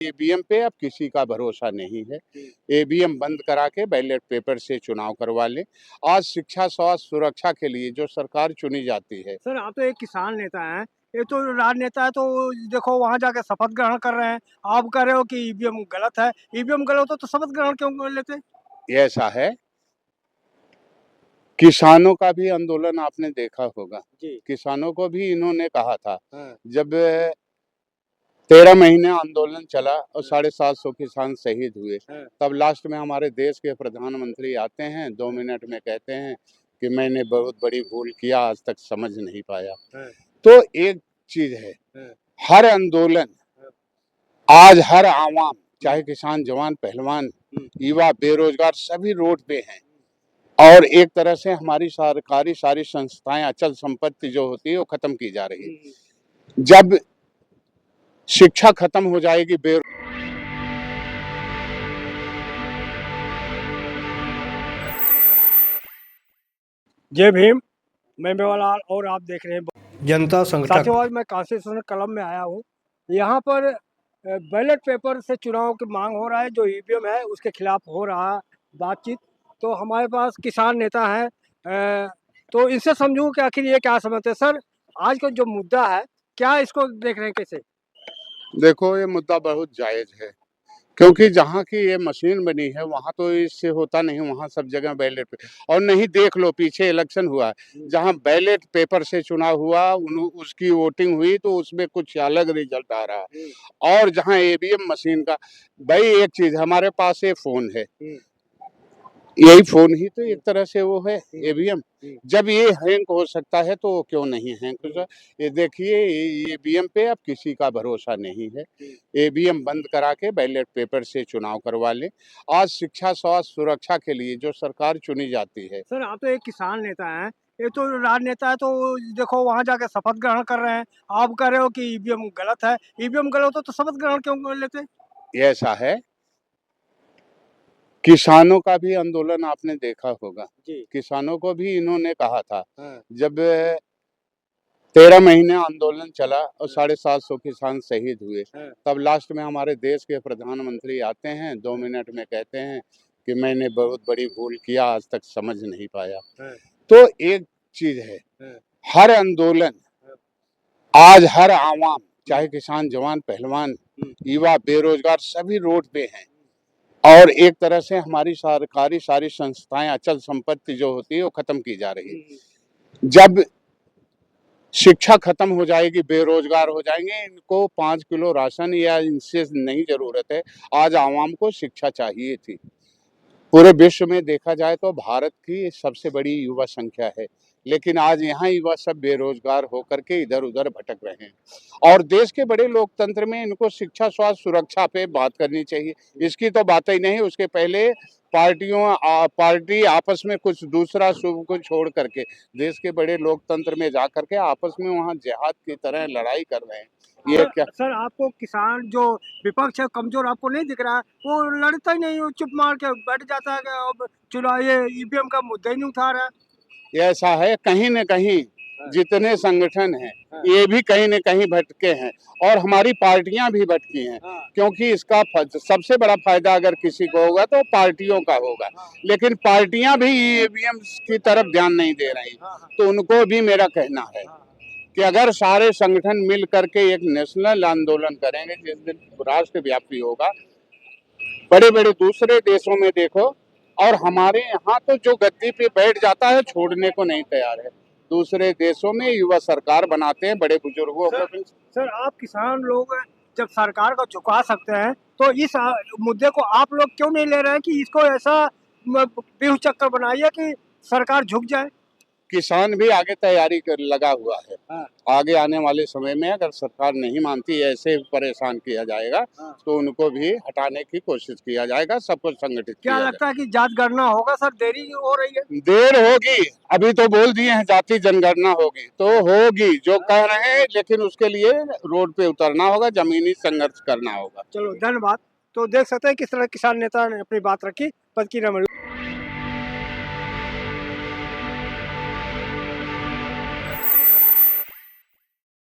EVM पे अब किसी का भरोसा नहीं है। ईवीएम बंद करा के बैलेट पेपर से चुनाव करवा लें। आज शिक्षा, स्वास्थ्य, सुरक्षा के लिए जो सरकार चुनी जाती है। सर, आप तो एक किसान नेता हैं, ये तो राजनेता है, तो देखो वहाँ जाके शपथ ग्रहण कर रहे हैं। आप कह रहे हो कि ईवीएम गलत है। ईवीएम गलत हो तो शपथ ग्रहण क्यों कर लेते? ये ऐसा है, किसानों का भी आंदोलन आपने देखा होगा। जी। किसानों को भी इन्होंने कहा था, हाँ। जब 13 महीने आंदोलन चला और 750 किसान शहीद हुए, हाँ। तब लास्ट में हमारे देश के प्रधानमंत्री आते हैं, 2 मिनट में कहते हैं कि मैंने बहुत बड़ी भूल किया, आज तक समझ नहीं पाया। हाँ। तो एक चीज है, हर आंदोलन, आज हर आवाम, चाहे किसान, जवान, पहलवान, युवा, बेरोजगार, सभी रोड पे हैं। और एक तरह से हमारी सरकारी सारी संस्थाएं, अचल संपत्ति जो होती है वो खत्म की जा रही है। जब शिक्षा खत्म हो जाएगी, जय भीम, मैं मेवालाल और आप देख रहे हैं जनता संगठन। साथियों, आज मैं कॉन्स्टिट्यूशन क्लब में आया हूँ। यहाँ पर बैलेट पेपर से चुनाव की मांग हो रहा है, जो ईवीएम है उसके खिलाफ हो रहा बातचीत। तो हमारे पास किसान नेता हैं, तो इनसे समझूं कि आखिर ये क्या समझते हैं। सर, आज का जो मुद्दा है, क्या इसको देख रहे हैं कैसे? देखो, ये मुद्दा बहुत जायज है, क्योंकि जहाँ की ये मशीन बनी है वहाँ तो इससे होता नहीं, वहाँ सब जगह बैलेट पे। और नहीं, देख लो, पीछे इलेक्शन हुआ, जहाँ बैलेट पेपर से चुनाव हुआ, उसकी वोटिंग हुई तो उसमें कुछ अलग रिजल्ट आ रहा है। और जहाँ ईवीएम मशीन का, भाई एक चीज, हमारे पास ये फोन है, यही फोन ही तो एक तरह से वो है ईवीएम। जब ये हैंग हो सकता है तो क्यों नहीं हैंग हो सकता? ये देखिए, ईवीएम पे अब किसी का भरोसा नहीं है। ईवीएम बंद करा के बैलेट पेपर से चुनाव करवा लें। आज शिक्षा, स्वास्थ्य, सुरक्षा के लिए जो सरकार चुनी जाती है। सर, आप तो एक किसान नेता हैं, ये तो राजनेता है, तो देखो वहाँ जाके शपथ ग्रहण कर रहे हैं। आप कह रहे हो कि ईवीएम गलत है। ईवीएम गलत हो तो शपथ ग्रहण क्यों कर लेते? ये ऐसा है, किसानों का भी आंदोलन आपने देखा होगा। जी। किसानों को भी इन्होंने कहा था, हाँ। जब 13 महीने आंदोलन चला और 750 किसान शहीद हुए, तब लास्ट में हमारे देश के प्रधानमंत्री आते हैं, 2 मिनट में कहते हैं कि मैंने बहुत बड़ी भूल किया, आज तक समझ नहीं पाया। तो एक चीज है, हर आंदोलन, आज हर आवाम, चाहे किसान, जवान, पहलवान, युवा, बेरोजगार, सभी रोड पे हैं। और एक तरह से हमारी सरकारी सारी संस्थाएं, अचल संपत्ति जो होती है वो खत्म की जा रही है। जब शिक्षा खत्म हो जाएगी, बेरोजगार हो जाएंगे, इनको 5 किलो राशन या इनसे नहीं जरूरत है। आज आवाम को शिक्षा चाहिए थी। पूरे विश्व में देखा जाए तो भारत की सबसे बड़ी युवा संख्या है, लेकिन आज यहाँ युवा सब बेरोजगार होकर के इधर उधर भटक रहे हैं। और देश के बड़े लोकतंत्र में इनको शिक्षा, स्वास्थ्य, सुरक्षा पे बात करनी चाहिए। इसकी तो बात ही नहीं। उसके पहले पार्टी आपस में कुछ दूसरा शुभ को छोड़ करके देश के बड़े लोकतंत्र में जा करके आपस में वहाँ जिहाद की तरह लड़ाई कर रहे हैं। ये क्या सर, आपको किसान जो विपक्ष है कमजोर आपको नहीं दिख रहा है? वो लड़ता ही नहीं, वो चुप मार के बैठ जाता है कि अब चुनाव, ये ईवीएम का मुद्दा ही नहीं उठा रहा है। ये ऐसा है, कहीं न कहीं जितने संगठन हैं, ये भी कहीं न कहीं भटके हैं और हमारी पार्टियां भी भटकी हैं। क्योंकि इसका सबसे बड़ा फायदा अगर किसी को होगा तो पार्टियों का होगा, लेकिन पार्टियां भी ईवीएम की तरफ ध्यान नहीं दे रही। तो उनको भी मेरा कहना है कि अगर सारे संगठन मिल करके एक नेशनल आंदोलन करेंगे, जिस दिन राष्ट्रव्यापी होगा, बड़े बड़े दूसरे देशों में देखो, और हमारे यहाँ तो जो गद्दी पे बैठ जाता है छोड़ने को नहीं तैयार है। दूसरे देशों में युवा सरकार बनाते हैं, बड़े बुजुर्गों को। सर, आप किसान लोग जब सरकार को झुका सकते हैं, तो इस मुद्दे को आप लोग क्यों नहीं ले रहे हैं कि इसको ऐसा व्यूह चक्कर बनाइए कि सरकार झुक जाए? किसान भी आगे तैयारी कर लगा हुआ है। आगे आने वाले समय में अगर सरकार नहीं मानती, ऐसे परेशान किया जाएगा, तो उनको भी हटाने की कोशिश किया जाएगा, सबको संगठित क्या किया लगता है कि जात गणना होगा? सर, देरी हो रही है। देर होगी, अभी तो बोल दिए हैं जाति जनगणना होगी, तो होगी जो कह रहे हैं, लेकिन उसके लिए रोड पे उतरना होगा, जमीनी संघर्ष करना होगा। चलो, धन्यवाद। तो देख सकते हैं किस तरह किसान नेता ने अपनी बात रखी। पद की